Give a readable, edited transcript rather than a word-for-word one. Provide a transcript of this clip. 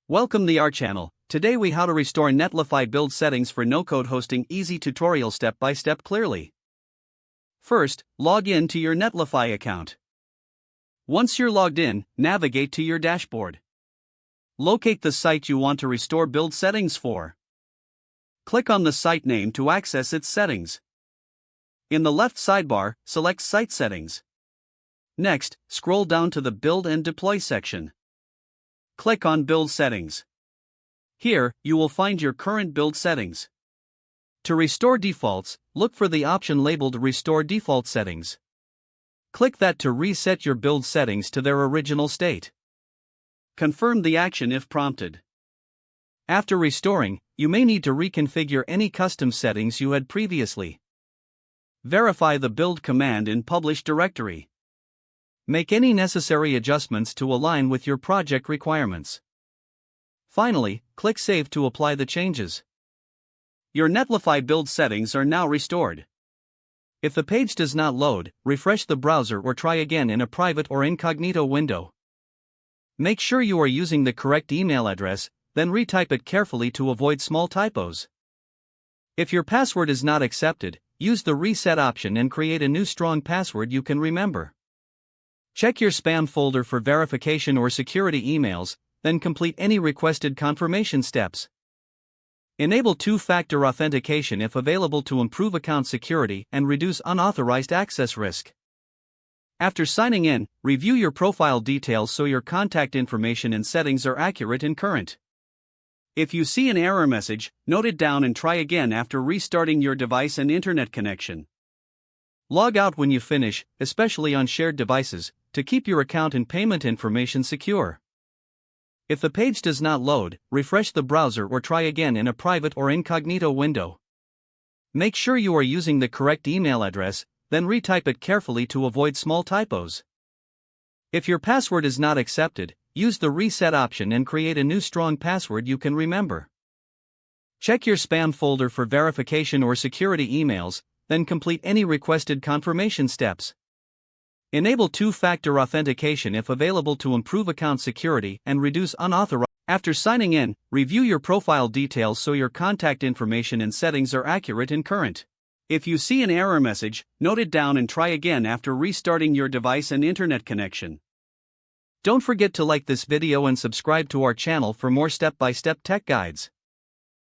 Welcome to our channel. Today we how to restore Netlify build settings for no-code hosting. Easy tutorial step by step clearly. First, log in to your Netlify account. Once you're logged in, navigate to your dashboard. Locate the site you want to restore build settings for. Click on the site name to access its settings. In the left sidebar, select Site Settings. Next, scroll down to the Build and Deploy section. Click on Build Settings. Here, you will find your current build settings. To restore defaults, look for the option labeled Restore Default Settings. Click that to reset your build settings to their original state. Confirm the action if prompted. After restoring, you may need to reconfigure any custom settings you had previously. Verify the build command in Publish directory. Make any necessary adjustments to align with your project requirements. Finally, click Save to apply the changes. Your Netlify build settings are now restored. If the page does not load, refresh the browser or try again in a private or incognito window. Make sure you are using the correct email address, then retype it carefully to avoid small typos. If your password is not accepted, use the reset option and create a new strong password you can remember. Check your spam folder for verification or security emails, then complete any requested confirmation steps. Enable two-factor authentication if available to improve account security and reduce unauthorized access risk. After signing in, review your profile details so your contact information and settings are accurate and current. If you see an error message, note it down and try again after restarting your device and internet connection. Log out when you finish, especially on shared devices, to keep your account and payment information secure. If the page does not load, refresh the browser or try again in a private or incognito window. Make sure you are using the correct email address, then retype it carefully to avoid small typos. If your password is not accepted, use the reset option and create a new strong password you can remember. Check your spam folder for verification or security emails, then complete any requested confirmation steps. Enable two-factor authentication if available to improve account security and reduce unauthorized. After signing in, review your profile details so your contact information and settings are accurate and current. If you see an error message, note it down and try again after restarting your device and internet connection. Don't forget to like this video and subscribe to our channel for more step-by-step tech guides.